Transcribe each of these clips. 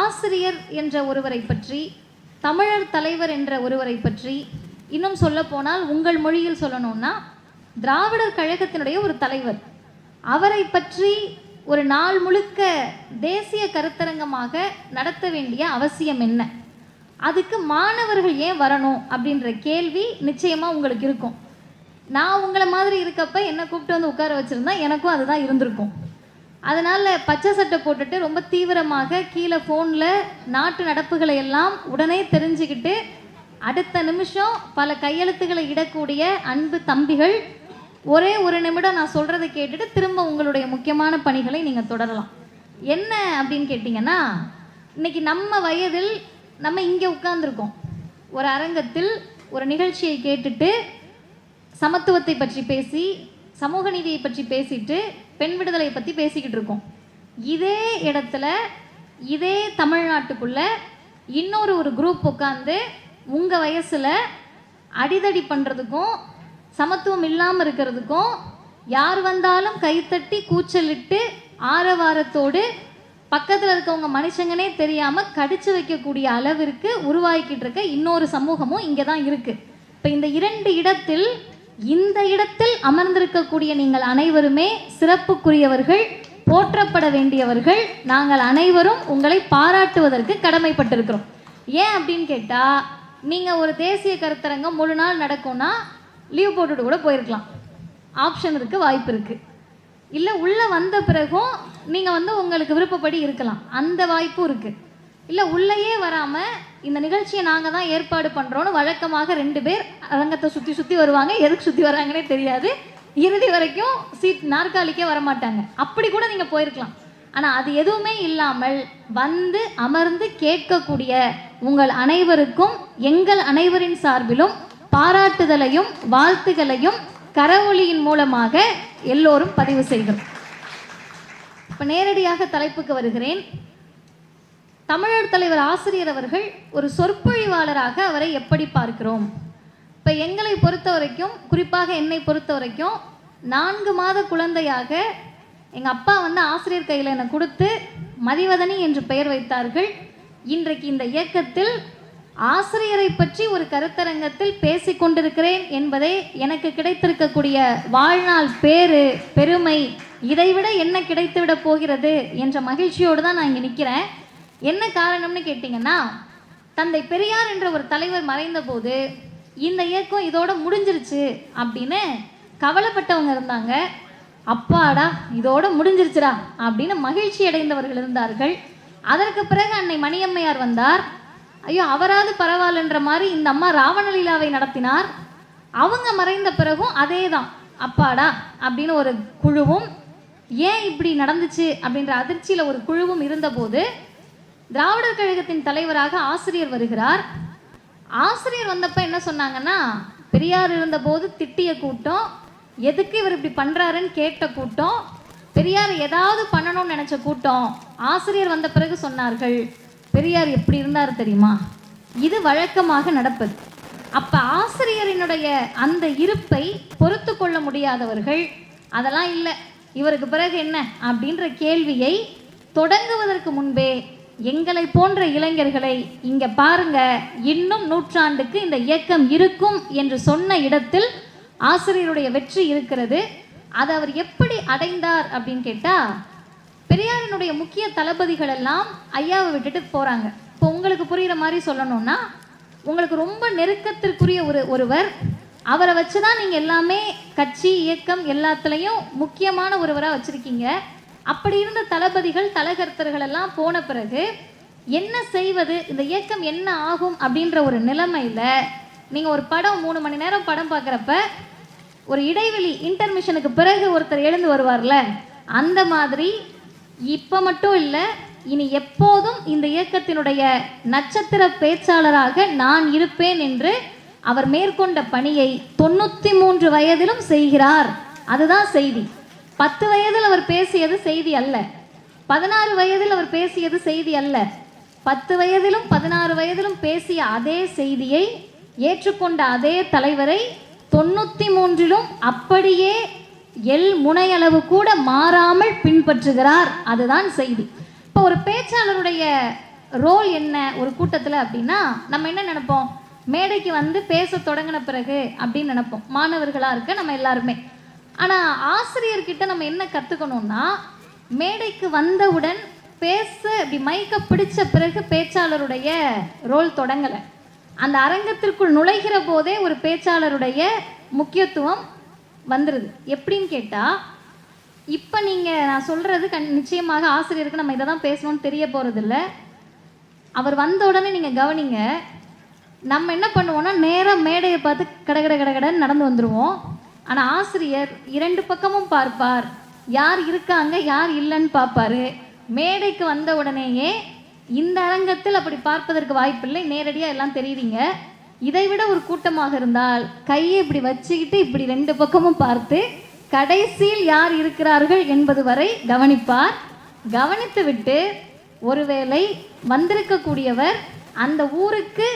ஆசிரியர் என்ற ஒருவரை பற்றி, தமிழர் தலைவர் என்ற ஒருவரை பற்றி, இன்னும் சொல்ல போனால் உங்கள் மொழியில் சொல்லணும்னா திராவிடர் கழகத்தினுடைய ஒரு தலைவர், அவரை பற்றி ஒரு நாள் முழுக்க தேசிய கருத்தரங்கமாக நடத்த வேண்டிய அவசியம் என்ன? அதுக்கு மாணவர்கள் ஏன் வரணும் அப்படின்ற கேள்வி நிச்சயமாக உங்களுக்கு இருக்கும். நான் உங்களை மாதிரி இருக்கப்ப என்னை கூப்பிட்டு வந்து உட்கார வச்சுருந்தா எனக்கும் அதுதான் இருந்திருக்கும். அதனால் பச்சை சட்டை போட்டுட்டு ரொம்ப தீவிரமாக கீழே ஃபோனில் நாட்டு நடப்புகளை எல்லாம் உடனே தெரிஞ்சுக்கிட்டு அடுத்த நிமிஷம் பல கையெழுத்துக்களை இடக்கூடிய அன்பு தம்பிகள், ஒரே ஒரு நிமிடம் நான் சொல்கிறத கேட்டுட்டு திரும்ப உங்களுடைய முக்கியமான பணிகளை நீங்கள் தொடரலாம். என்ன அப்படின்னு கேட்டிங்கன்னா, இன்றைக்கி நம்ம வயதில் நம்ம இங்கே உட்கார்ந்துருக்கோம், ஒரு அரங்கத்தில் ஒரு நிகழ்ச்சியை கேட்டுட்டு சமத்துவத்தை பற்றி பேசி, சமூக நீதியை பற்றி பேசிட்டு, பெண் விடுதலை பற்றி பேசிக்கிட்டு இருக்கோம். இதே இடத்துல இதே தமிழ்நாட்டுக்குள்ளே இன்னொரு குரூப் உட்காந்து உங்கள் வயசில் அடிதடி பண்ணுறதுக்கும் சமத்துவம் இல்லாமல் இருக்கிறதுக்கும், யார் வந்தாலும் கைத்தட்டி கூச்சலிட்டு ஆரவாரத்தோடு பக்கத்தில் இருக்கவங்க மனுஷங்கனே தெரியாமல் கடிச்சு வைக்கக்கூடிய அளவிற்கு உருவாக்கிட்டு இருக்க இன்னொரு சமூகமும் இங்கே தான் இருக்குது. இப்போ இந்த இரண்டு இடத்தில், இந்த இடத்தில் அமர்ந்திருக்கக்கூடிய நீங்கள் அனைவருமே சிறப்புக்குரியவர்கள், போற்றப்பட வேண்டியவர்கள். நாங்கள் அனைவரும் உங்களை பாராட்டுவதற்கு கடமைப்பட்டிருக்கிறோம். ஏன் அப்படின்னு கேட்டால், நீங்கள் ஒரு தேசிய கருத்தரங்கம் முழு நாள் நடக்கும்னா லீவ் போட்டுட்டு கூட போயிருக்கலாம், ஆப்ஷன் இருக்குது, வாய்ப்பு இருக்குது. இல்லை உள்ளே வந்த பிறகும் நீங்கள் உங்களுக்கு விருப்பப்படி இருக்கலாம், அந்த வாய்ப்பும் இருக்குது. இல்லை உள்ளேயே வராமல் இந்த நிகழ்ச்சியை நாங்கள் தான் ஏற்பாடு பண்ணுறோன்னு வழக்கமாக 2 பேர் அரங்கத்தை சுற்றி சுற்றி வருவாங்க. எதுக்கு சுற்றி வராங்கன்னே தெரியாது, இறுதி வரைக்கும் சீட் நாற்காலிக்கே வரமாட்டாங்க. அப்படி கூட நீங்கள் போயிருக்கலாம். ஆனால் அது எதுவுமே இல்லாமல் வந்து அமர்ந்து கேட்கக்கூடிய உங்கள் அனைவருக்கும் எங்கள் அனைவரின் சார்பிலும் பாராட்டுதலையும் வாழ்த்துகளையும் கரவொலியின் மூலமாக எல்லோரும் பதிவு செய்கிறோம். இப்போ நேரடியாக தலைப்புக்கு வருகிறேன். தமிழர் தலைவர் ஆசிரியர் அவர்கள் ஒரு சொற்பொழிவாளராக அவரை எப்படி பார்க்கிறோம்? இப்போ எங்களை பொறுத்த வரைக்கும், குறிப்பாக என்னை பொறுத்த வரைக்கும், 4 மாத குழந்தையாக எங்கள் அப்பா ஆசிரியர் கையில் என்னை கொடுத்து மதிவதனி என்று பெயர் வைத்தார்கள். இன்றைக்கு இந்த இயக்கத்தில் ஆசிரியரை பற்றி ஒரு கருத்தரங்கத்தில் பேசி கொண்டிருக்கிறேன் என்பதே எனக்கு கிடைத்திருக்கக்கூடிய வாழ்நாள் பேரு, பெருமை. இதைவிட என்ன கிடைத்துவிட போகிறது என்ற மகிழ்ச்சியோடு தான் நான் இங்கே நிற்கிறேன். என்ன காரணம்னு கேட்டிங்கன்னா, தந்தை பெரியார் என்ற ஒரு தலைவர் மறைந்த போது இந்த இயக்கம் இதோட முடிஞ்சிருச்சு அப்படின்னு கவலைப்பட்டவங்க இருந்தாங்க. அப்பாடா இதோட முடிஞ்சிருச்சுடா அப்படின்னு மகிழ்ச்சி அடைந்தவர்கள் இருந்தார்கள். அதற்கு பிறகு அன்னை மணியம்மையார் வந்தார். ஐயோ அவராது பரவாயில்லன்ற மாதிரி இந்த அம்மா ராவணலீலாவை நடத்தினார். அவங்க மறைந்த பிறகும் அதே தான், அப்பாடா அப்படின்னு ஒரு குழுவும், ஏன் இப்படி நடந்துச்சு அப்படின்ற அதிர்ச்சியில் ஒரு குழுவும் இருந்தபோது, திராவிடர் கழகத்தின் தலைவராக ஆசிரியர் வருகிறார். ஆசிரியர் வந்தப்போ என்ன சொன்னாங்கன்னா, பெரியார் இருந்தபோது திட்டிய கூட்டம், எதுக்கு இவர் இப்படி பண்ணுறாருன்னு கேட்ட கூட்டம், பெரியார் ஏதாவது பண்ணணும்னு நினச்ச கூட்டம். ஆசிரியர் வந்த பிறகு சொன்னார்கள், பெரியார் எப்படி இருந்தார் தெரியுமா? இது வழக்கமாக நடப்பது. அப்போ ஆசிரியரினுடைய அந்த இருப்பை பொறுத்து கொள்ள முடியாதவர்கள், அதெல்லாம் இல்லை இவருக்கு பிறகு என்ன அப்படின்ற கேள்வியை தொடங்குவதற்கு முன்பே எங்களை போன்ற இளைஞர்களை, இங்கே பாருங்க இன்னும் நூற்றாண்டுக்கு இந்த இயக்கம் இருக்கும் என்று சொன்ன இடத்தில் ஆசிரியருடைய வெற்றி இருக்கிறது. அதை அவர் எப்படி அடைந்தார் அப்படின்னு கேட்டால், பெரியாரினுடைய முக்கிய தளபதிகள் எல்லாம் ஐயாவை விட்டுட்டு போகிறாங்க. இப்போ உங்களுக்கு புரிகிற மாதிரி சொல்லணும்னா, உங்களுக்கு ரொம்ப நெருக்கத்திற்குரிய ஒருவர், அவரை வச்சு தான் நீங்கள் எல்லாமே கட்சி இயக்கம் எல்லாத்துலேயும் முக்கியமான ஒருவராக வச்சுருக்கீங்க. அப்படி இருந்த தளபதிகள் தலகர்த்தர்கள் எல்லாம் போன பிறகு என்ன செய்வது, இந்த இயக்கம் என்ன ஆகும் அப்படின்ற ஒரு நிலைமையில் நீங்கள் ஒரு படம் 3 மணி நேரம் படம் பார்க்குறப்ப ஒரு இடைவெளி இன்டர்மிஷனுக்கு பிறகு ஒருத்தர் எழுந்து வருவார்ல, அந்த மாதிரி இப்போ மட்டும் இல்லை, இனி எப்போதும் இந்த இயக்கத்தினுடைய நட்சத்திர பேச்சாளராக நான் இருப்பேன் என்று அவர் மேற்கொண்ட பணியை 93 வயதிலும் செய்கிறார். அதுதான் செய்தி. 10 வயதில் அவர் பேசியது செய்தி அல்ல, 16 வயதில் அவர் பேசியது செய்தி அல்ல. 10 வயதிலும் 16 வயதிலும் பேசிய அதே செய்தியை ஏற்றுக்கொண்ட அதே தலைவரை 93லும் அப்படியே முனையளவு கூட மாறாமல் பின்பற்றுகிறார். அதுதான் செய்தி. இப்போ ஒரு பேச்சாளருடைய ரோல் என்ன ஒரு கூட்டத்தில் அப்படின்னா, நம்ம என்ன நினைப்போம், மேடைக்கு வந்து பேச தொடங்கின பிறகு அப்படின்னு நினைப்போம், மாணவர்களாக இருக்க நம்ம எல்லாருமே. ஆனால் ஆசிரியர்கிட்ட நம்ம என்ன கற்றுக்கணும்னா, மேடைக்கு வந்தவுடன் பேச இப்படி மைக்க பிடிச்ச பிறகு பேச்சாளருடைய ரோல் தொடங்கலை. அந்த அரங்கத்திற்குள் நுழைகிற போதே ஒரு பேச்சாளருடைய முக்கியத்துவம் வந்துடுது. எப்படின்னு கேட்டால், இப்போ நீங்கள் நான் சொல்கிறது நிச்சயமாக ஆசிரியருக்கு நம்ம இதை தான் பேசணும்னு தெரிய போகிறதில்ல. அவர் வந்த உடனே நீங்கள் கவனிங்க, நம்ம என்ன பண்ணுவோம்னா நேராக மேடையை பார்த்து கடகடன்னு நடந்து வந்துடுவோம். ஆனால் ஆசிரியர் 2 பக்கமும் பார்ப்பார், யார் இருக்காங்க யார் இல்லைன்னு பார்ப்பார். மேடைக்கு வந்த உடனேயே இந்த அரங்கத்தில் அப்படி பார்ப்பதற்கு வாய்ப்பில்லை, நேரடியாக எல்லாம் தெரியுறீங்க. இதை விட ஒரு கூட்டமாக இருந்தால் கையை இப்படி வச்சுக்கிட்டு இப்படி 2 பக்கமும் பார்த்து கடைசியில் யார் இருக்கிறார்கள் என்பது வரை கவனிப்பார். கவனித்து விட்டு ஒருவேளை வந்திருக்கக்கூடியவர் அந்த ஊருக்கு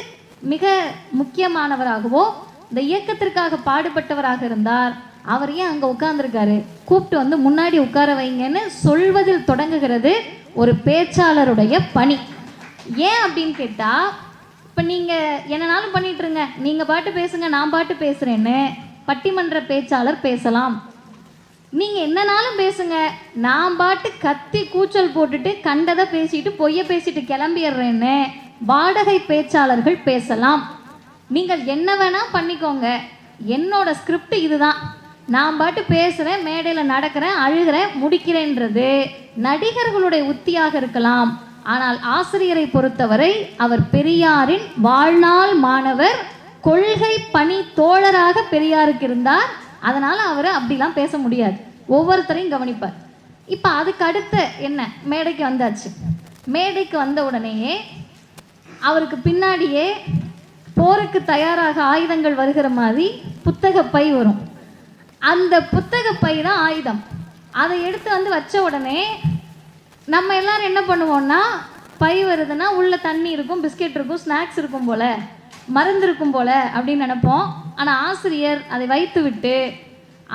மிக முக்கியமானவராகவோ இந்த இயக்கத்திற்காக பாடுபட்டவராக இருந்தார், அவர் ஏன் அங்கே உட்கார்ந்துருக்காரு, கூப்பிட்டு வந்து முன்னாடி உட்கார வைங்கன்னு சொல்வதில் தொடங்குகிறது ஒரு பேச்சாளருடைய பணி. ஏன் அப்படின்னு கேட்டால், இப்போ நீங்கள் என்னனாலும் பண்ணிட்டுருங்க, நீங்கள் பாட்டு பேசுங்க நான் பாட்டு பேசுகிறேன்னு பட்டிமன்ற பேச்சாளர் பேசலாம். நீங்கள் என்னனாலும் பேசுங்க, நான் பாட்டு கத்தி கூச்சல் போட்டுட்டு கண்டதை பேசிட்டு பொய்யை பேசிட்டு கிளம்பிடுறேன்னு வாடகை பேச்சாளர்கள் பேசலாம். நீங்கள் என்ன வேணால் பண்ணிக்கோங்க, என்னோட ஸ்கிரிப்ட் இதுதான், நான் பாட்டு பேசுகிறேன், மேடையில் நடக்கிறேன், அழுகிறேன், முடிக்கிறேன்றது நடிகர்களுடைய உத்தியாக இருக்கலாம். ஆனால் ஆசிரியரை பொறுத்தவரை அவர் பெரியாரின் வாழ்நாள் மாணவர், கொள்கை பணி தோழராக பெரியாருக்கு இருந்தார். அதனால் அவர் அப்படிலாம் பேச முடியாது, ஒவ்வொருத்தரையும் கவனிப்பார். இப்போ அதுக்கு அடுத்த என்ன, மேடைக்கு வந்தாச்சு. மேடைக்கு வந்த உடனேயே அவருக்கு பின்னாடியே போருக்கு தயாராக ஆயுதங்கள் வருகிற மாதிரி புத்தக பை வரும். அந்த புத்தக பை தான் ஆயுதம். அதை எடுத்து வந்து வச்ச உடனே நம்ம எல்லாரும் என்ன பண்ணுவோம்னா, பை வருதுன்னா உள்ள தண்ணி இருக்கும், பிஸ்கெட் இருக்கும், ஸ்நாக்ஸ் இருக்கும் போல, மருந்து இருக்கும் போல அப்படின்னு நினைப்போம். ஆனால் ஆசிரியர் அதை வைத்து விட்டு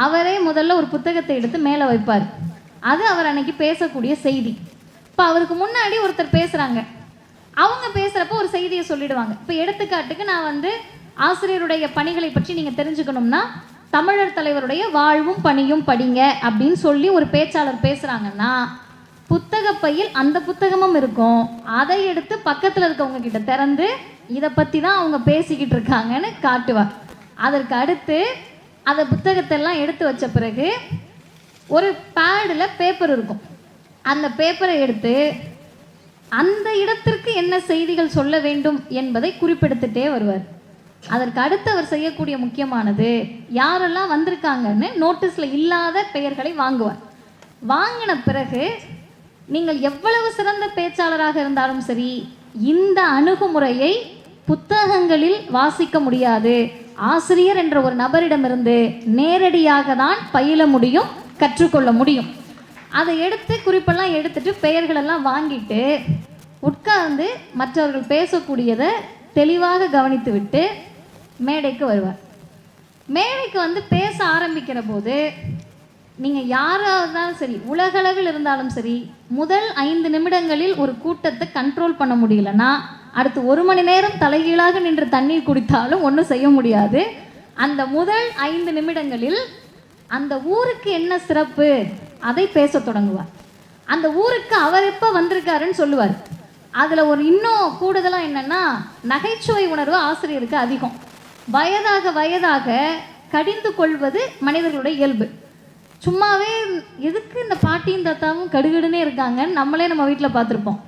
அவரே முதல்ல ஒரு புத்தகத்தை எடுத்து மேலே வைப்பார். அது அவர் அன்னைக்கு பேசக்கூடிய செய்தி. இப்போ அவருக்கு முன்னாடி ஒருத்தர் பேசுகிறாங்க, அவங்க பேசுகிறப்ப ஒரு செய்தியை சொல்லிடுவாங்க. இப்போ எடுத்துக்காட்டுக்கு நான் வந்து ஆசிரியருடைய பணிகளை பற்றி நீங்கள் தெரிஞ்சுக்கணும்னா தமிழர் தலைவருடைய வாழ்வும் பணியும் படிங்க அப்படின்னு சொல்லி ஒரு பேச்சாளர் பேசுகிறாங்கன்னா, புத்தக பையில் அந்த புத்தகமும் இருக்கும். அதை எடுத்து பக்கத்தில் இருக்கவங்க கிட்ட திறந்து இதை பற்றி தான் அவங்க பேசிக்கிட்டு இருக்காங்கன்னு காட்டுவார். அதற்கு அடுத்து அந்த புத்தகத்தெல்லாம் எடுத்து வச்ச பிறகு ஒரு பேடில் பேப்பர் இருக்கும். அந்த பேப்பரை எடுத்து அந்த இடத்திற்கு என்ன செய்திகள் சொல்ல வேண்டும் என்பதை குறிப்பெடுத்துட்டே வருவார். அதற்கு அடுத்து அவர் செய்யக்கூடிய முக்கியமானது, யாரெல்லாம் வந்திருக்காங்கன்னு நோட்டீஸில் இல்லாத பெயர்களை வாங்குவார். வாங்கின பிறகு நீங்கள் எவ்வளவு சிறந்த பேச்சாளராக இருந்தாலும் சரி, இந்த அணுகுமுறையை புத்தகங்களில் வாசிக்க முடியாது. ஆசிரியர் என்ற ஒரு நபரிடமிருந்து நேரடியாக தான் பயில முடியும், கற்றுக்கொள்ள முடியும். அதை எடுத்து குறிப்பெல்லாம் எடுத்துட்டு பெயர்களெல்லாம் வாங்கிட்டு உட்கார்ந்து மற்றவர்கள் பேசக்கூடியதை தெளிவாக கவனித்து விட்டு மேடைக்கு வருவார். மேடைக்கு வந்து பேச ஆரம்பிக்கிற போது நீங்கள் யாராக இருந்தாலும் சரி, உலகளவில் இருந்தாலும் சரி, முதல் 5 நிமிடங்களில் ஒரு கூட்டத்தை கண்ட்ரோல் பண்ண முடியலன்னா அடுத்து 1 மணி நேரம் தலைகீழாக நின்று தண்ணீர் குடித்தாலும் ஒன்றும் செய்ய முடியாது. அந்த முதல் 5 நிமிடங்களில் அந்த ஊருக்கு என்ன சிறப்பு அதை பேச தொடங்குவார். அந்த ஊருக்கு அவர் எப்போ வந்திருக்காருன்னு சொல்லுவார். அதில் ஒரு இன்னும் கூடுதலாக என்னென்னா, நகைச்சுவை உணர்வு ஆசிரியருக்கு அதிகம். வயதாக வயதாக கடிந்து கொள்வது மனிதர்களுடைய இயல்பு. சும்மாவே எதுக்கு இந்த பாட்டியும் தாத்தாவும் கடுகடுனே இருக்காங்கன்னு நம்மளே நம்ம வீட்டில் பார்த்துருப்போம்.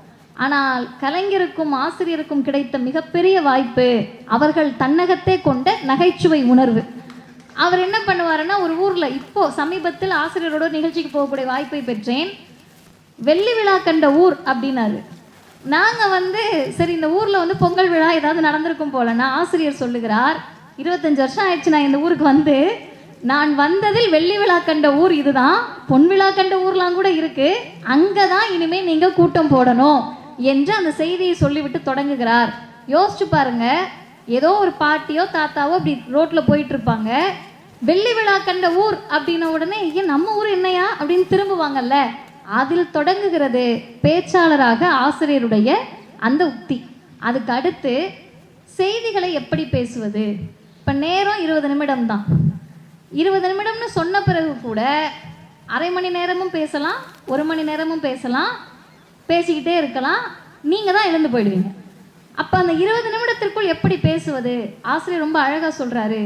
ஆனால் கலைஞருக்கும் ஆசிரியருக்கும் கிடைத்த மிகப்பெரிய வாய்ப்பு அவர்கள் தன்னகத்தே கொண்ட நகைச்சுவை உணர்வு. அவர் என்ன பண்ணுவாருன்னா, ஒரு ஊரில் இப்போது சமீபத்தில் ஆசிரியரோட நிகழ்ச்சிக்கு போகக்கூடிய வாய்ப்பை பெற்றேன். வெள்ளி விழா கண்ட ஊர் அப்படின்னாரு. நாங்கள் வந்து சரி இந்த ஊரில் வந்து பொங்கல் விழா ஏதாவது நடந்திருக்கும் போலன்னா, ஆசிரியர் சொல்லுகிறார், 25 வருஷம் ஆயிடுச்சு நான் இந்த ஊருக்கு வந்து, நான் வந்ததில் வெள்ளி விழா கண்ட ஊர் இதுதான், பொன் விழா கண்ட ஊர்லாம் கூட இருக்குது, அங்கே தான் இனிமேல் நீங்கள் கூட்டம் போடணும் என்று அந்த செய்தியை சொல்லிவிட்டு தொடங்குகிறார். யோசிச்சு பாருங்க, ஏதோ ஒரு பாட்டியோ தாத்தாவோ அப்படி ரோட்டில் போயிட்டு இருப்பாங்க, வெள்ளி விழா கண்ட ஊர் அப்படின்ன உடனே ஏன் நம்ம ஊர் என்னையா அப்படின்னு திரும்புவாங்கல்ல. அதில் தொடங்குகிறது பேச்சாளராக ஆசிரியருடைய அந்த உக்தி. அதுக்கு அடுத்து செய்திகளை எப்படி பேசுவது. இப்போ நேரம் 20 நிமிடம் தான். 20 நிமிடம்னு சொன்ன பிறகு கூட அரை மணி நேரமும் பேசலாம், 1 மணி நேரமும் பேசலாம், பேசிக்கிட்டே இருக்கலாம். நீங்கள் தான் எழுந்து போயிடுவீங்க. அப்போ அந்த 20 நிமிடத்திற்குள் எப்படி பேசுவது? ஆசிரியர் ரொம்ப அழகாக சொல்கிறாரு,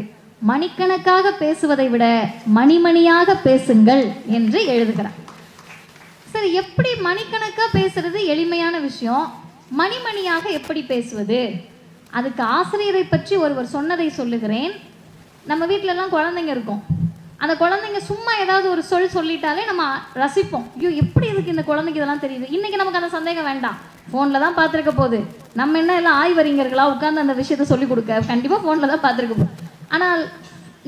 மணிக்கணக்காக பேசுவதை விட மணிமணியாக பேசுங்கள் என்று எழுதுகிறார். சரி, எப்படி மணிக்கணக்காக பேசுறது எளிமையான விஷயம், மணிமணியாக எப்படி பேசுவது? அதுக்கு ஆசிரியரை பற்றி ஒருவர் சொன்னதை சொல்லுகிறேன். நம்ம வீட்டிலலாம் குழந்தைங்க இருக்கும். அந்த குழந்தைங்க சும்மா ஏதாவது ஒரு சொல்லிட்டாலே நம்ம ரசிப்போம். ஐயோ, எப்படி இதுக்கு இந்த குழந்தைக்கு இதெல்லாம் தெரியுது. இன்றைக்கி நமக்கு அந்த சந்தேகம் வேண்டாம், ஃபோனில் தான் பார்த்துருக்க போகுது. நம்ம என்ன எல்லாம் ஆய்வறிஞர்களா உட்காந்து அந்த விஷயத்தை சொல்லிக் கொடுக்க? கண்டிப்பாக ஃபோனில் தான் பார்த்துருக்க போகுது. ஆனால்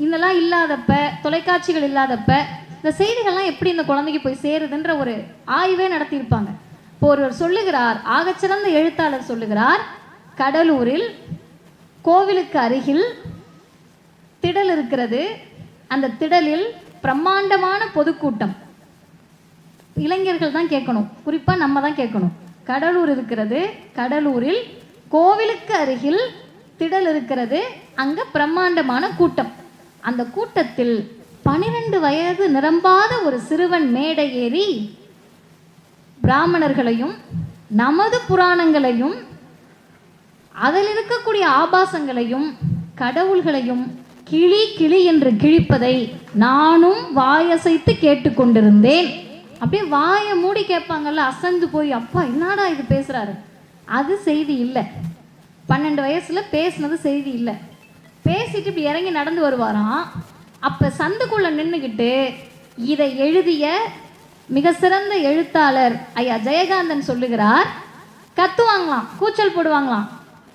இதெல்லாம் இல்லாதப்ப, தொலைக்காட்சிகள் இல்லாதப்ப இந்த செய்திகள்லாம் எப்படி இந்த குழந்தைக்கு போய் சேருதுன்ற ஒரு ஆய்வே நடத்தியிருப்பாங்க. இப்போ ஒருவர் சொல்லுகிறார், ஆகச்சிறந்த எழுத்தாளர் சொல்லுகிறார், கடலூரில் கோவிலுக்கு அருகில் திடல் இருக்கிறது. அந்த திடலில் பிரம்மாண்டமான பொதுக்கூட்டம். இளைஞர்கள் தான் கேட்கணும், குறிப்பாக நம்ம தான் கேட்கணும். கடலூர் இருக்கிறது, கடலூரில் கோவிலுக்கு அருகில் திடல் இருக்கிறது, அங்கே பிரம்மாண்டமான கூட்டம். அந்த கூட்டத்தில் 12 வயது நிரம்பாத ஒரு சிறுவன் மேடை ஏறி பிராமணர்களையும் நமது புராணங்களையும் அதில் இருக்கக்கூடிய ஆபாசங்களையும் கடவுள்களையும் கிளி கிளி என்று கிழிப்பதை நானும் வாயசைத்து கேட்டுக்கொண்டிருந்தேன். அப்படியே வாயை மூடி கேட்பாங்கல்ல, அசந்து போய் அப்பா என்னடா இது பேசுகிறாரு. அது செய்தி இல்லை. 12 வயசில் பேசுனது செய்தி இல்லை. பேசிட்டு இப்படி இறங்கி நடந்து வருவாராம். அப்போ சந்துக்குள்ளே நின்றுக்கிட்டு இதை எழுதிய மிக சிறந்த எழுத்தாளர் ஐயா ஜெயகாந்தன் சொல்லுகிறார், கத்துவாங்களாம், கூச்சல் போடுவாங்களாம்,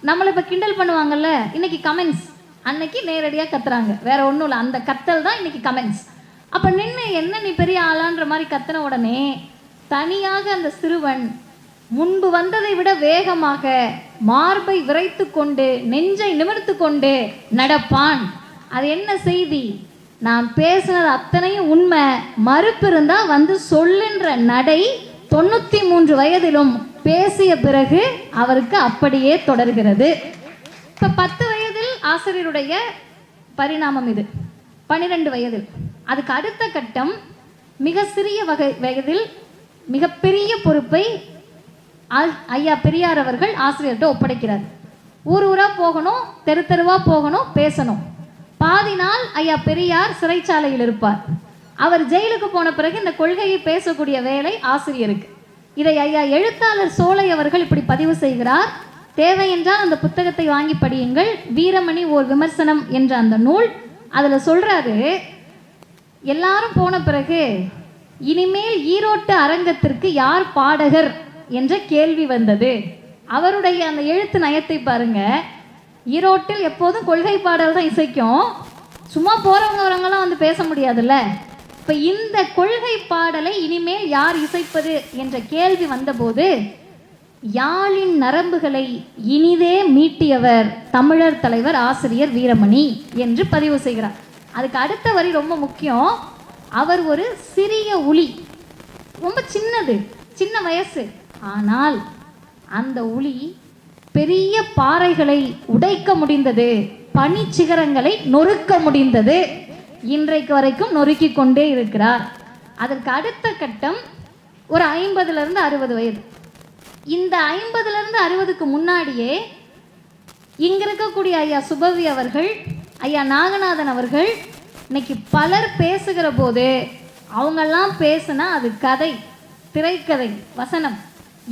நம்மளை இப்போ கிண்டல் பண்ணுவாங்கல்ல, இன்னைக்கு கமெண்ட்ஸ், அன்னைக்கு நேரடியாக கத்துறாங்க, வேற ஒன்றும் இல்லை. அந்த கத்தல் தான் இன்னைக்கு கமெண்ட்ஸ். அப்போ நின்று என்ன நீ பெரிய ஆளான்ற மாதிரி கத்தின உடனே தனியாக அந்த சிறுவன் முன்பு வந்ததை விட வேகமாக மார்பை விரைத்து கொண்டு நெஞ்சை நிமிர்த்து கொண்டு நடப்பான். அது என்ன செய்தி? நான் பேசினது அத்தனையும் உண்மை, மறுப்பு இருந்தா வந்து சொல்லுன்ற நடை 93 வயதிலும் பேசிய பிறகு அவருக்கு அப்படியே தொடர்கிறது. இப்போ 10 வயதில் ஆசிரியருடைய பரிணாமம் இது. 12 வயதில் அதுக்கு அடுத்த கட்டம், மிக சிறிய வயதில் மிகப்பெரிய பொறுப்பை ஐயா பெரியார் அவர்கள் ஆசிரியர்கிட்ட ஒப்படைக்கிறார். ஊர் ஊரா போகணும், தெரு தெருவா போகணும், பேசணும். பாதி நாள் ஐயா பெரியார் சிறைச்சாலையில் இருப்பார். அவர் ஜெயிலுக்கு போன பிறகு இந்த கொள்கையை பேசக்கூடிய வேலை ஆசிரியருக்கு. இதை ஐயா எழுத்தாளர் சோலை அவர்கள் இப்படி பதிவு செய்கிறார். தேவை என்றால் அந்த புத்தகத்தை வாங்கி படியுங்கள். வீரமணி ஓர் விமர்சனம் என்ற அந்த நூல். அதில் சொல்றாரு, எல்லாரும் போன பிறகு இனிமேல் ஈரோட்டு அரங்கத்திற்கு யார் பாடகர் என்ற கேள்வி வந்தது. அவருடைய அந்த எழுத்து நயத்தை பாருங்க. ஈரோட்டில் எப்போதும் கொள்கை பாடல் தான் இசைக்கும், சும்மா போறவங்க வரவங்களாம் வந்து பேச முடியாதுல்ல. இப்போ இந்த கொள்கை பாடலை இனிமேல் யார் இசைப்பது என்ற கேள்வி வந்தபோது யாழின் நரம்புகளை இனிதே மீட்டியவர் தமிழர் தலைவர் ஆசிரியர் வீரமணி என்று பதிவு செய்கிறார். அதுக்கு அடுத்த வரி ரொம்ப முக்கியம். அவர் ஒரு சிறிய உளி, ரொம்ப சின்னது, சின்ன வயசு. ஆனால் அந்த உளி பெரிய பாறைகளை உடைக்க முடிந்தது, பனி சிகரங்களை நொறுக்க முடிந்தது. இன்றைக்கு வரைக்கும் நொறுக்கி கொண்டே இருக்கிறார். அதற்கு அடுத்த கட்டம் ஒரு 50லிருந்து 60 வயது. இந்த 50லிருந்து 60க்கு முன்னாடியே இங்க இருக்கக்கூடிய ஐயா சுபவி அவர்கள், ஐயா நாகநாதன் அவர்கள், இன்னைக்கு பலர் பேசுகிற போது அவங்கெல்லாம் பேசுனா அது கதை, திரைக்கதை, வசனம்.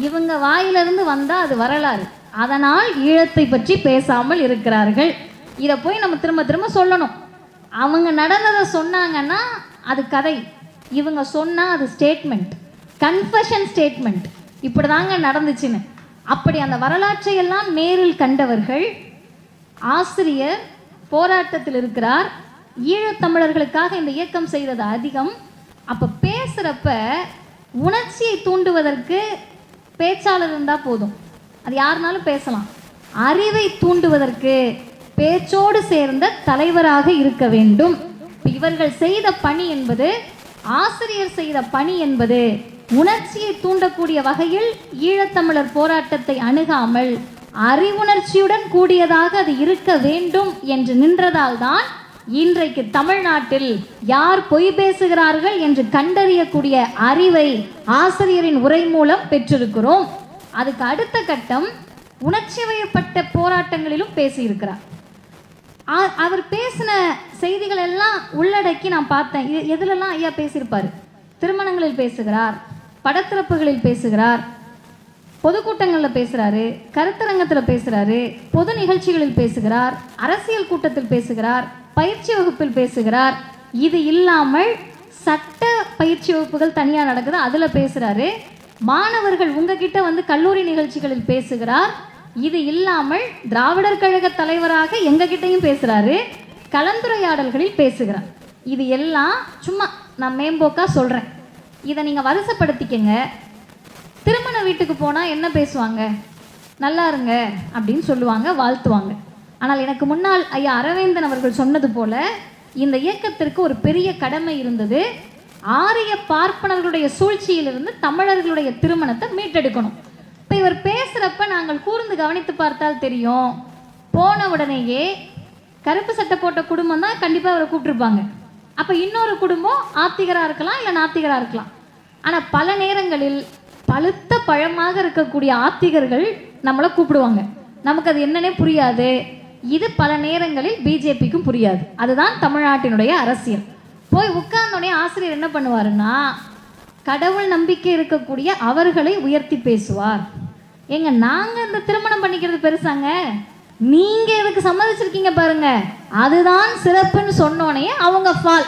இவங்க வாயிலிருந்து வந்தால் அது வரலாறு. அதனால் ஈழத்தை பற்றி பேசாமல் இருக்கிறார்கள். இதை போய் நம்ம திரும்ப திரும்ப சொல்லணும். அவங்க நடந்ததை சொன்னாங்கன்னா அது கதை, இவங்க சொன்னால் அது ஸ்டேட்மெண்ட், கன்ஃபஷன் ஸ்டேட்மெண்ட். இப்படி தாங்க நடந்துச்சுன்னு. அப்படி அந்த வரலாற்றை எல்லாம் நேரில் கண்டவர்கள். ஆசிரியர் போராட்டத்தில் இருக்கிறார். ஈழத்தமிழர்களுக்காக இந்த இயக்கம் செய்தது அதிகம். அப்போ பேசுகிறப்ப உணர்ச்சியை தூண்டுவதற்கு பேச்சாளர் இருந்தால் போதும், அது யாருனாலும் பேசலாம். அறிவை தூண்டுவதற்கு பேச்சோடு சேர்ந்த தலைவராக இருக்க வேண்டும். இவர்கள் செய்த பணி என்பது, ஆசிரியர் செய்த பணி என்பது உணர்ச்சியை தூண்டக்கூடிய வகையில் ஈழத்தமிழர் போராட்டத்தை அணுகாமல் அறிவுணர்ச்சியுடன் கூடியதாக அது இருக்க வேண்டும் என்று நின்றதால் தான் இன்றைக்கு தமிழ்நாட்டில் யார் பொய் பேசுகிறார்கள் என்று கண்டறியக்கூடிய அறிவை ஆசிரியரின் உரை மூலம் பெற்றிருக்கிறோம். அதுக்கு அடுத்த கட்டம் உணர்ச்சி வயப்பட்ட போராட்டங்களிலும் பேசியிருக்கிறார். அவர் பேசின செய்திகள் எல்லாம் உள்ளடக்கி நான் பார்த்தேன். எதுலெல்லாம் ஐயா பேசியிருப்பார்? திருமணங்களில் பேசுகிறார், படத்திறப்புகளில் பேசுகிறார், பொதுக்கூட்டங்களில் பேசுகிறாரு, கருத்தரங்கத்தில் பேசுகிறாரு, பொது நிகழ்ச்சிகளில் பேசுகிறார், அரசியல் கூட்டத்தில் பேசுகிறார், பயிற்சி வகுப்பில் பேசுகிறார். இது இல்லாமல் சட்ட பயிற்சி வகுப்புகள் தனியாக நடக்குது, அதில் பேசுகிறாரு. மாணவர்கள் உங்ககிட்ட வந்து கல்லூரி நிகழ்ச்சிகளில் பேசுகிறார். இது இல்லாமல் திராவிடர் கழக தலைவராக எங்ககிட்டையும் பேசுகிறாரு, கலந்துரையாடல்களில் பேசுகிறார். இது எல்லாம் சும்மா நான் மேம்போக்கா சொல்கிறேன். இதை நீங்கள் வரிசைப்படுத்திக்கங்க. திருமண வீட்டுக்கு போனால் என்ன பேசுவாங்க? நல்லா இருங்க அப்படின்னு சொல்லுவாங்க, வாழ்த்துவாங்க. ஆனால் எனக்கு முன்னால் ஐயா அரவேந்தன் அவர்கள் சொன்னது போல இந்த இயக்கத்திற்கு ஒரு பெரிய கடமை இருந்தது. ஆரிய பார்ப்பனர்களுடைய சூழ்ச்சியிலிருந்து தமிழர்களுடைய திருமணத்தை மீட்டெடுக்கணும். இப்போ இவர் பேசுகிறப்ப நாங்கள் கூர்ந்து கவனித்து பார்த்தால் தெரியும், போன உடனேயே கருப்பு சட்டை போட்ட குடும்பம் தான் கண்டிப்பாக அவரை கூப்பிட்டுருப்பாங்க. அப்போ இன்னொரு குடும்பம் ஆத்திகராக இருக்கலாம், இல்லை நாத்திகராக இருக்கலாம். ஆனால் பல நேரங்களில் பழுத்த பழமாக இருக்கக்கூடிய ஆத்திகர்கள் நம்மளை கூப்பிடுவாங்க. நமக்கு அது என்னன்னே புரியாது. இது பல நேரங்களில் பிஜேபிக்கும் புரியாது. அதுதான் தமிழ்நாட்டினுடைய அரசியல். போய் உட்கார்ந்தோடனே ஆசிரியர் என்ன பண்ணுவாருன்னா, கடவுள் நம்பிக்கை இருக்கக்கூடிய அவர்களை உயர்த்தி பேசுவார். ஏங்க நாங்கள் இந்த திருமணம் பண்ணிக்கிறது பெருசாங்க, நீங்கள் இதுக்கு சம்மதிச்சிருக்கீங்க பாருங்க, அதுதான் சிறப்புன்னு சொன்னோடனே அவங்க ஃபால்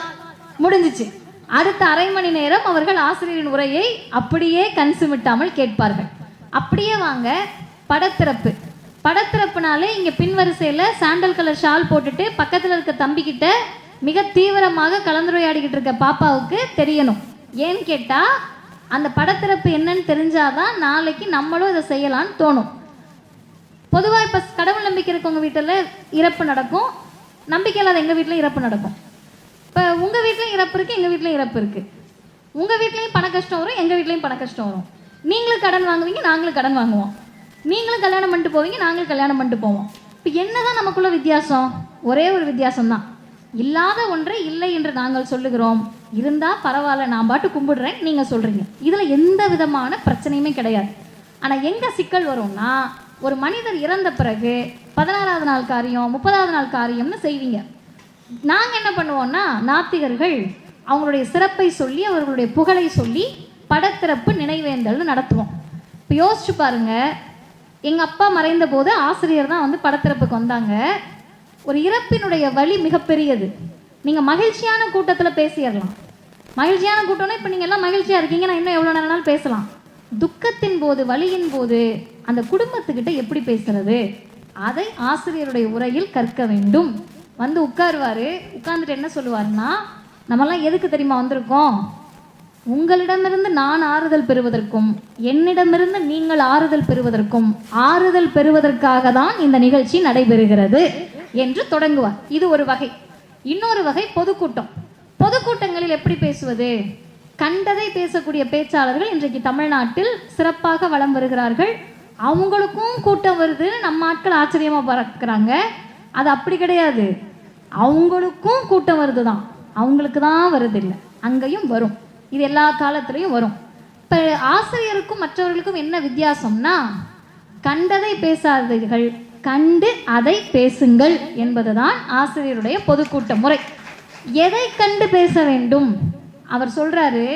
முடிஞ்சிச்சு. அடுத்த அரை மணி நேரம் அவர்கள் ஆசிரியரின் உரையை அப்படியே கண்சுமிட்டாமல் கேட்பார்கள். அப்படியே வாங்க படத்திறப்பு. படத்திறப்புனாலே இங்கே பின்வரிசையில் சாண்டல் கலர் ஷால் போட்டுட்டு பக்கத்தில் இருக்க தம்பிக்கிட்ட மிக தீவிரமாக கலந்துரையாடிக்கிட்டு இருக்க பாப்பாவுக்கு தெரியணும். ஏன்னு கேட்டால் அந்த படத்திறப்பு என்னன்னு தெரிஞ்சாதான் நாளைக்கு நம்மளும் இதை செய்யலான்னு தோணும். பொதுவாக இப்போ கடவுள் நம்பிக்கை இருக்கவங்க வீட்டில் இறப்பு நடக்கும், நம்பிக்கை இல்லாத எங்கள் வீட்டில் இறப்பு நடக்கும். இப்போ உங்கள் வீட்லேயும் இறப்பு இருக்குது, எங்கள் வீட்லேயும் இறப்பு இருக்குது. உங்கள் வீட்லேயும் பண கஷ்டம் வரும், எங்கள் வீட்லேயும் பண கஷ்டம் வரும். நீங்களும் கடன் வாங்குவீங்க, நாங்களும் கடன் வாங்குவோம். நீங்களும் கல்யாணம் பண்ணிட்டு போவீங்க, நாங்களும் கல்யாணம் பண்ணிட்டு போவோம். இப்போ என்னதான் நமக்குள்ள வித்தியாசம்? ஒரே ஒரு வித்தியாசம்தான். இல்லாத ஒன்றை இல்லை என்று நாங்கள் சொல்லுகிறோம், இருந்தால் பரவாயில்ல நான் பாட்டு கும்பிடுறேன் நீங்கள் சொல்கிறீங்க. இதில் எந்த விதமான பிரச்சனையுமே கிடையாது. ஆனால் எங்கே சிக்கல் வரும்னா, ஒரு மனிதர் இறந்த பிறகு 16வது நாள் காரியம் 30வது நாள் காரியம்னு செய்வீங்க. நாங்கள் என்ன பண்ணுவோம்னா, நாத்திகர்கள் அவங்களுடைய சிறப்பை சொல்லி அவர்களுடைய புகழை சொல்லி படத்திறப்பு நினைவேந்தல் நடத்துவோம். இப்போ யோசிச்சு பாருங்க, எங்கள் அப்பா மறைந்த போது ஆசிரியர் தான் வந்து படத்திறப்புக்கு வந்தாங்க. ஒரு இறப்பினுடைய வலி மிகப்பெரியது. நீங்கள் மகிழ்ச்சியான கூட்டத்தில் பேசிடலாம், மகிழ்ச்சியான கூட்டம்னா இப்போ நீங்கள் எல்லாம் மகிழ்ச்சியாக இருக்கீங்கன்னா இன்னும் எவ்வளோ நேரம்னாலும் பேசலாம். துக்கத்தின் போது வலியின் போது அந்த குடும்பத்துக்கிட்ட எப்படி பேசுறது, அதை ஆசிரியருடைய உரையில் கற்க வேண்டும். வந்து உட்காருவார், உட்கார்ந்துட்டு என்ன சொல்லுவாருன்னா, நம்மலாம் எதுக்கு தெரியுமா வந்திருக்கோம்? உங்களிடமிருந்து நான் ஆறுதல் பெறுவதற்கும் என்னிடமிருந்து நீங்கள் ஆறுதல் பெறுவதற்கும் ஆறுதல் பெறுவதற்காக தான் இந்த நிகழ்ச்சி நடைபெறுகிறது என்று தொடங்குவார். இது ஒரு வகை. இன்னொரு வகை பொதுக்கூட்டம். பொதுக்கூட்டங்களில் எப்படி பேசுவது? கண்டதை பேசக்கூடிய பேச்சாளர்கள் இன்றைக்கு தமிழ்நாட்டில் சிறப்பாக வலம் வருகிறார்கள். அவங்களுக்கும் கூட்டம் வருது, நம்ம ஆட்கள் ஆச்சரியமாக பார்க்குறாங்க. அது அப்படி கிடையாது, அவங்களுக்கும் கூட்டம் வருது தான், அவங்களுக்கு தான் வருது இல்லை, அங்கேயும் வரும். இது எல்லா காலத்துலேயும் வரும். இப்போ ஆசிரியருக்கும் மற்றவர்களுக்கும் என்ன வித்தியாசம்னா, கண்டதை பேசாதீர்கள், கண்டு அதை பேசுங்கள் என்பதுதான் ஆசிரியருடைய பொதுக்கூட்ட முறை. எதை கண்டு பேச வேண்டும்? அவர் சொல்கிறாரு,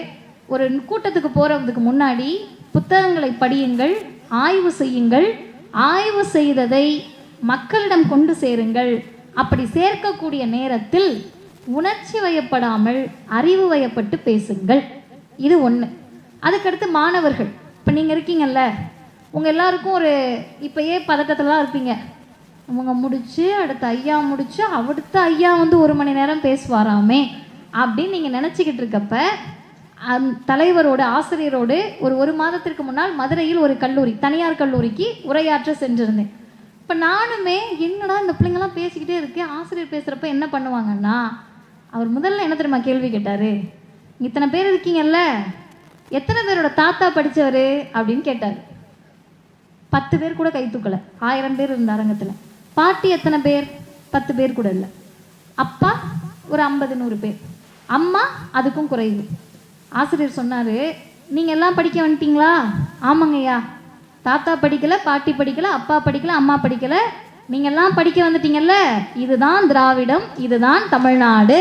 ஒரு கூட்டத்துக்கு போகிறதுக்கு முன்னாடி புத்தகங்களை படியுங்கள், ஆய்வு செய்யுங்கள், ஆய்வு செய்ததை மக்களிடம் கொண்டு சேருங்கள். அப்படி சேர்க்கக்கூடிய நேரத்தில் உணர்ச்சி வயப்படாமல் அறிவு வயப்பட்டு பேசுங்கள். இது ஒன்று. அதுக்கடுத்து மாணவர்கள், இப்போ நீங்கள் இருக்கீங்கல்ல, உங்கள் எல்லாருக்கும் ஒரு இப்போயே பதட்டத்திலாம் இருப்பீங்க. அவங்க முடிச்சு அடுத்த ஐயா முடிச்சு அடுத்த ஐயா வந்து 1 மணி நேரம் பேசுவாராமே அப்படின்னு நீங்கள் நினச்சிக்கிட்டு இருக்கப்ப, தலைவரோடு ஆசிரியரோடு ஒரு மாதத்திற்கு முன்னால் மதுரையில் ஒரு கல்லூரி, தனியார் கல்லூரிக்கு உரையாற்ற சென்றிருந்தேன். இப்போ நானுமே என்னடா இந்த பிள்ளைங்களாம் பேசிக்கிட்டே இருக்கேன், ஆசிரியர் பேசுகிறப்ப என்ன பண்ணுவாங்கன்னா, அவர் முதல்ல என்ன தெரியுமா கேள்வி கேட்டார்? இத்தனை பேர் இருக்கீங்கல்ல, எத்தனை பேரோட தாத்தா படித்தவர் அப்படின்னு கேட்டார். 10 பேர் கூட கை தூக்கலை. 1000 பேர் இருந்த அரங்கத்தில். பாட்டி எத்தனை பேர்? 10 பேர் கூட இல்லை. அப்பா ஒரு 50-100 பேர். அம்மா அதுக்கும் குறைவு. ஆசிரியர் சொன்னார், நீங்கள் எல்லாம் படிக்க வந்துட்டீங்களா? ஆமாங்கய்யா. தாத்தா படிக்கலை, பாட்டி படிக்கலை, அப்பா படிக்கலை, அம்மா படிக்கலை, நீங்கள் எல்லாம் படிக்க வந்துட்டீங்கல்ல, இதுதான் திராவிடம், இதுதான் தமிழ்நாடு.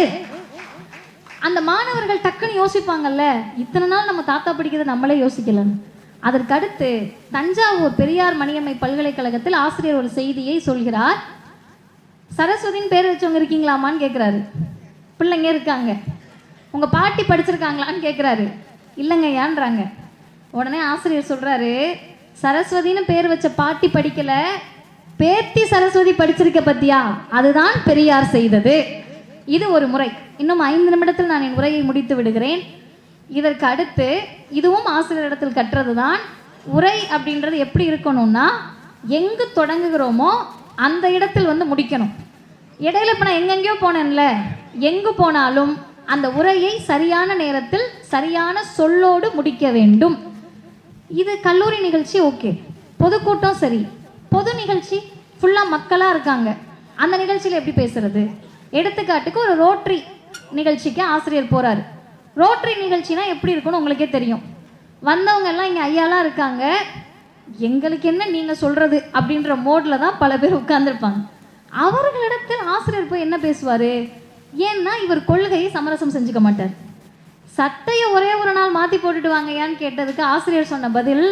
அந்த மாணவர்கள் டக்குன்னு யோசிப்பாங்கல்ல, இத்தனை நாள் நம்ம தாத்தா படிக்கிறத நம்மளே யோசிக்கலன்னு. அதற்கடுத்து தஞ்சாவூர் பெரியார் மணியம்மை பல்கலைக்கழகத்தில் ஆசிரியர் ஒரு செய்தியை சொல்கிறார். சரஸ்வதின்னு பேர் வச்சவங்க இருக்கீங்களாமான்னு கேட்குறாரு. பிள்ளைங்க இருக்காங்க. உங்கள் பாட்டி படிச்சிருக்காங்களான்னு கேட்குறாரு. இல்லைங்க ஏன்றாங்க. உடனே ஆசிரியர் சொல்கிறாரு, சரஸ்வதின்னு பேர் வச்ச பாட்டி படிக்கலை, பேத்தி சரஸ்வதி படிச்சிருக்க பத்தியா, அதுதான் பெரியார் செய்தது. இது ஒரு முறை. இன்னும் 5 நிமிடத்தில் நான் என் உரையை முடித்து விடுகிறேன். இதற்கு அடுத்து இதுவும் ஆசிரியரிடத்தில் கற்றது தான். உரை அப்படின்றது எப்படி இருக்கணும்னா, எங்கு தொடங்குகிறோமோ அந்த இடத்தில் வந்து முடிக்கணும். இடையில இப்போ நான் எங்கெங்கேயோ போனேன்ல, எங்கு போனாலும் அந்த உரையை சரியான நேரத்தில் சரியான சொல்லோடு முடிக்க வேண்டும். இது கல்லூரி நிகழ்ச்சி ஓகே, பொதுக்கூட்டம் சரி. பொது நிகழ்ச்சி ஃபுல்லாக மக்களாக இருக்காங்க, அந்த நிகழ்ச்சியில் எப்படி பேசுறது? எடுத்துக்காட்டுக்கு ஒரு ரோட்டரி நிகழ்ச்சிக்கு ஆசிரியர் போகிறாரு. ரோட்டரி நிகழ்ச்சினா எப்படி இருக்குன்னு உங்களுக்கே தெரியும். வந்தவங்க எல்லாம் இங்கே ஐயாலாம் இருக்காங்க, எங்களுக்கு என்ன நீங்கள் சொல்கிறது அப்படின்ற மோடில் தான் பல பேர் உட்கார்ந்துருப்பாங்க. அவர்களிடத்தில் ஆசிரியர் போய் என்ன பேசுவார்? ஏன்னா இவர் கொள்கையை சமரசம் செஞ்சுக்க மாட்டார். சட்டையை ஒரே ஒரு நாள் மாற்றி போட்டுட்டு வாங்கயான்னு கேட்டதுக்கு ஆசிரியர் சொன்ன பதில்,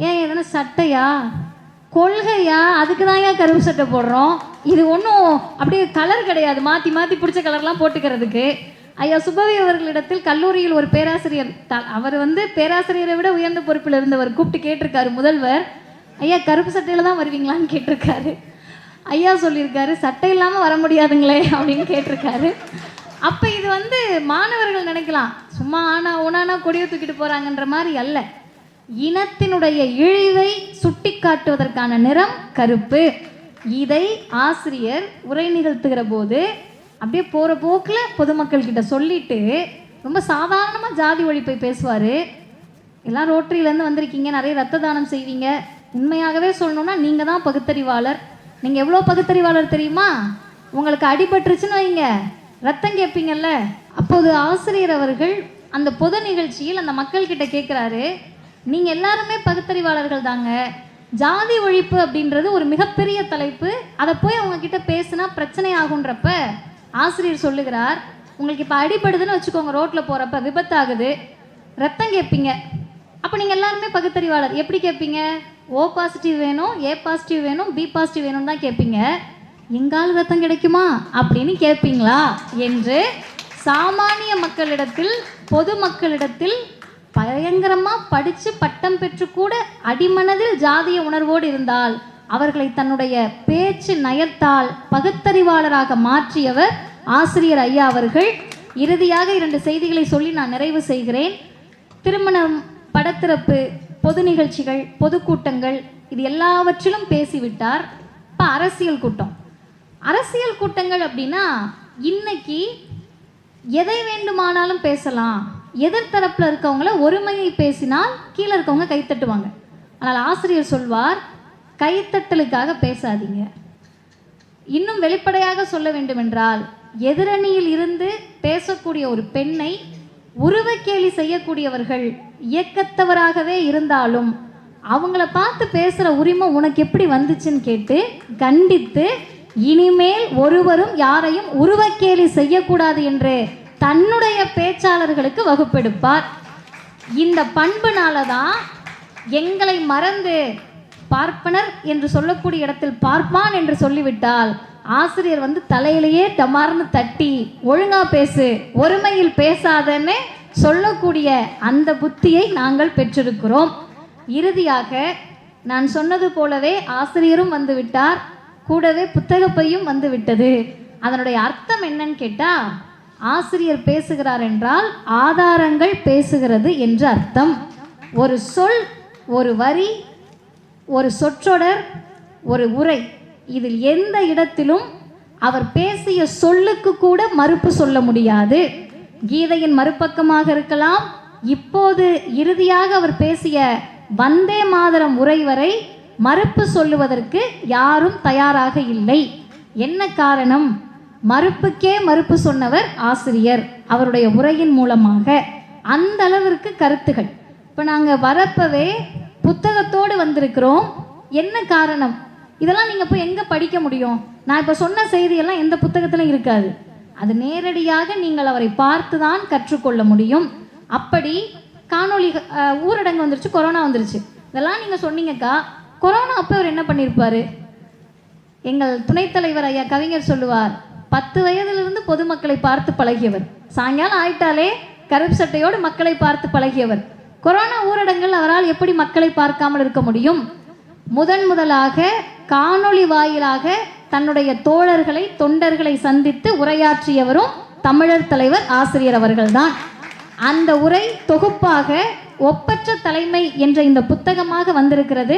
ஏன் எதனா சட்டையா, கொள்கையா, அதுக்கு தான் ஏன் கருப்பு சட்டை போடுறோம், இது ஒன்றும் அப்படியே கலர் கிடையாது, மாற்றி மாற்றி பிடிச்ச கலர்லாம் போட்டுக்கிறதுக்கு. ஐயா சுப்பவி அவர்களிடத்தில் கல்லூரியில் ஒரு பேராசிரியர், அவர் வந்து பேராசிரியரை விட உயர்ந்த பொறுப்பில் இருந்தவர், கூப்பிட்டு கேட்டிருக்காரு முதல்வர், ஐயா கருப்பு சட்டையில் தான் வருவீங்களான்னு கேட்டிருக்காரு. ஐயா சொல்லியிருக்காரு, சட்டை இல்லாமல் வர முடியாதுங்களே அப்படின்னு கேட்டிருக்காரு. அப்போ இது வந்து மாணவர்கள் நினைக்கலாம் சும்மா ஆனா ஓனானா கொடியை தூக்கிட்டு போகிறாங்கன்ற மாதிரி அல்ல. இனத்தினுடைய இழிவை சுட்டி காட்டுவதற்கான நிறம் கருப்பு. இதை ஆசிரியர் உரை நிகழ்த்துகிற போது அப்படியே போகிற போக்கில் பொதுமக்கள் கிட்ட சொல்லிட்டு ரொம்ப சாதாரணமாக ஜாதி ஒழிப்பை பேசுவார். எல்லாம் ரோட்டரியிலேருந்து வந்திருக்கீங்க, நிறைய ரத்த தானம் செய்வீங்க. உண்மையாகவே சொல்லணும்னா நீங்கள் தான் பகுத்தறிவாளர். நீங்கள் எவ்வளோ பகுத்தறிவாளர் தெரியுமா? உங்களுக்கு அடிபட்டுருச்சுன்னு வைங்க, ரத்தம் கேட்பீங்கல்ல. அப்போது ஆசிரியர் அவர்கள் அந்த பொது நிகழ்ச்சியில் அந்த மக்கள்கிட்ட கேட்குறாரு, நீங்கள் எல்லாருமே பகுத்தறிவாளர்கள் தாங்க, ஜாதி ஒழிப்பு அப்படின்றது ஒரு மிகப்பெரிய தலைப்பு, அதை போய் அவங்கக்கிட்ட பேசுனா பிரச்சனை ஆகுன்றப்ப ஆசிரியர் சொல்லுகிறார், உங்களுக்கு இப்போ அடிபடுதுன்னு வச்சுக்கோங்க, ரோட்டில் போகிறப்ப விபத்தாகுது, ரத்தம் கேட்பீங்க. அப்போ நீங்கள் எல்லாருமே பகுத்தறிவாளர். எப்படி கேட்பீங்க? ஓ பாசிட்டிவ் வேணும், ஏ பாசிட்டிவ் வேணும், பி பாசிட்டிவ் வேணும் தான் கேட்பீங்க. எங்கால் ரத்தம் கிடைக்குமா அப்படின்னு கேட்பீங்களா என்று சாமானிய மக்களிடத்தில், பொது மக்களிடத்தில் பயங்கரமாக படித்து பட்டம் பெற்று கூட அடிமனதில் ஜாதிய உணர்வோடு இருந்தால் அவர்களை தன்னுடைய பேச்சு நயத்தால் பகுத்தறிவாளராக மாற்றியவர் ஆசிரியர் ஐயா அவர்கள். இறுதியாக 2 செய்திகளை சொல்லி நான் நிறைவு செய்கிறேன். திருமணம், படத்திறப்பு, பொது நிகழ்ச்சிகள், பொதுக்கூட்டங்கள், இது எல்லாவற்றிலும் பேசிவிட்டார். இப்போ அரசியல் கூட்டம். அரசியல் கூட்டங்கள் அப்படின்னா இன்னைக்கு எதை வேண்டுமானாலும் பேசலாம். எதிர்த்தரப்பில் இருக்கவங்கள ஒருமையை பேசினால் கீழே இருக்கவங்க கைத்தட்டுவாங்க. ஆனால் ஆசிரியர் சொல்வார், கைத்தட்டலுக்காக பேசாதீங்க. இன்னும் வெளிப்படையாக சொல்ல வேண்டுமென்றால், எதிரணியில் இருந்து பேசக்கூடிய ஒரு பெண்ணை உருவக்கேலி செய்யக்கூடியவர்கள் இயக்கத்தவராகவே இருந்தாலும் அவங்கள பார்த்து பேசுகிற உரிமை உனக்கு எப்படி வந்துச்சுன்னு கேட்டு கண்டித்து, இனிமேல் ஒருவரும் யாரையும் உருவக்கேலி செய்யக்கூடாது என்று தன்னுடைய பேச்சாளர்களுக்கு வகுப்பெடுப்பார். இந்த பண்புனால தான் எங்களை மறந்து பார்ப்பனர் என்று சொல்லக்கூடிய இடத்தில் பார்ப்பான் என்று சொல்லிவிட்டால் ஆசிரியர் வந்து தலையிலேயே டமார்னு தட்டி ஒழுங்கா பேசு, ஒருமையில் பேசாதன்னு சொல்லக்கூடிய அந்த புத்தியை நாங்கள் பெற்றிருக்கிறோம். இறுதியாக நான் சொன்னது போலவே ஆசிரியரும் வந்து விட்டார், கூடவே புத்தகப்பையும் வந்து விட்டது. அதனுடைய அர்த்தம் என்னன்னு கேட்டால், ஆசிரியர் பேசுகிறார் என்றால் ஆதாரங்கள் பேசுகிறது என்று அர்த்தம். ஒரு சொல், ஒரு வரி, ஒரு சொற்றொடர், ஒரு உரை, இதில் எந்த இடத்திலும் அவர் பேசிய சொல்லுக்கு கூட மறுப்பு சொல்ல முடியாது. கீதையின் மறுபக்கமாக இருக்கலாம், இப்போது இறுதியாக அவர் பேசிய வந்தே மாதரம் உரை வரை மறுப்பு சொல்லுவதற்கு யாரும் தயாராக இல்லை. என்ன காரணம்? மறுப்புக்கே மறுப்பு சொன்னவர் ஆசிரியர் அவருடைய உரையின் மூலமாக. அந்த அளவிற்கு கருத்துகள். இப்போ நாங்கள் வரப்பவே புத்தகத்தோடு வந்திருக்கிறோம். என்ன காரணம்? இதெல்லாம் நீங்கள் போய் எங்கே படிக்க முடியும்? நான் இப்போ சொன்ன செய்தியெல்லாம் எந்த புத்தகத்திலும் இருக்காது. அது நேரடியாக நீங்கள் அவரை பார்த்து தான் கற்றுக்கொள்ள முடியும். அப்படி காணொளி ஊரடங்கு வந்துருச்சு, கொரோனா வந்துருச்சு, இதெல்லாம் நீங்கள் சொன்னீங்கக்கா. கொரோனா அப்போ அவர் என்ன பண்ணியிருப்பார்? எங்கள் துணைத் தலைவர் ஐயா கவிஞர் சொல்லுவார், 10 வயதிலிருந்து பொதுமக்களை பார்த்து பழகியவர், சாயங்காலம் ஆயிட்டாலே கருப்பு சட்டையோடு மக்களை பார்த்து பழகியவர். கொரோனா ஊரடங்கில் அவரால் எப்படி மக்களை பார்க்காமல் இருக்க முடியும்? முதலாக காணொளி வாயிலாக தன்னுடைய தோழர்களை தொண்டர்களை சந்தித்து உரையாற்றியவரும் தமிழர் தலைவர் ஆசிரியர் அவர்கள்தான். அந்த உரை தொகுப்பாக ஒப்பற்ற தலைமை என்ற இந்த புத்தகமாக வந்திருக்கிறது.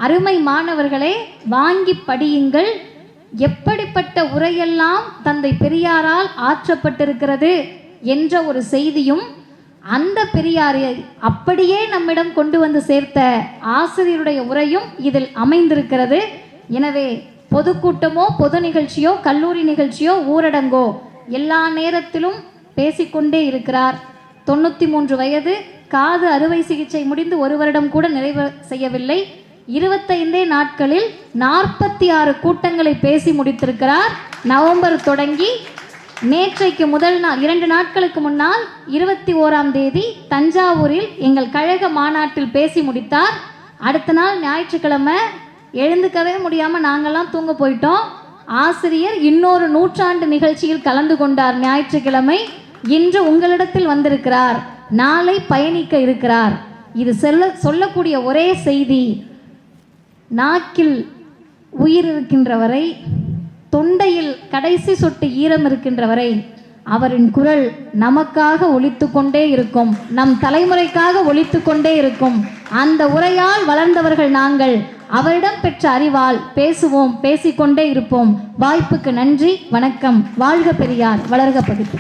அருமை மாணவர்களே, வாங்கி படியுங்கள். எப்படிப்பட்ட உரையெல்லாம் தந்தை பெரியாரால் ஆற்றப்பட்டிருக்கிறது என்ற ஒரு செய்தியும், அந்த பெரியாரை அப்படியே நம்மிடம் கொண்டு வந்து சேர்த்த ஆசிரியருடைய உரையும் இதில் அமைந்திருக்கிறது. எனவே பொதுக்கூட்டமோ பொது நிகழ்ச்சியோ கல்லூரி நிகழ்ச்சியோ ஊரடங்கோ எல்லா நேரத்திலும் பேசிக்கொண்டே இருக்கிறார். 93 வயது, காது அறுவை சிகிச்சை முடிந்து 1 வருடம் கூட நிறைவு செய்யவில்லை. 25 நாட்களில் 46 கூட்டங்களை பேசி முடித்திருக்கிறார். நவம்பர் தொடங்கி நேற்றைக்கு முதல் நாள் 2 நாட்களுக்கு முன்னால் 21ஆம் தேதி தஞ்சாவூரில் எங்கள் கழக மாநாட்டில் பேசி முடித்தார். அடுத்த நாள் ஞாயிற்றுக்கிழமை எழுந்துக்கவே முடியாமல் நாங்கள்லாம் தூங்க போயிட்டோம். ஆசிரியர் இன்னொரு நூற்றாண்டு நிகழ்ச்சியில் கலந்து கொண்டார் ஞாயிற்றுக்கிழமை. இன்று உங்களிடத்தில் வந்திருக்கிறார், நாளை பயணிக்க இருக்கிறார். இது சொல்லக்கூடிய ஒரே செய்தி, நாக்கில் உயிர் இருக்கின்ற வரை, தொண்டையில் கடைசி சொட்டு ஈரம் இருக்கின்ற வரை அவரின் குரல் நமக்காக ஒலித்து கொண்டே இருக்கும், நம் தலைமுறைக்காக ஒலித்து கொண்டே இருக்கும். அந்த உரையால் வளர்ந்தவர்கள் நாங்கள். அவரிடம் பெற்ற அறிவால் பேசுவோம், பேசிக்கொண்டே இருப்போம். வாய்ப்புக்கு நன்றி, வணக்கம். வாழ்க பெரியார், வளர்க பகுதி.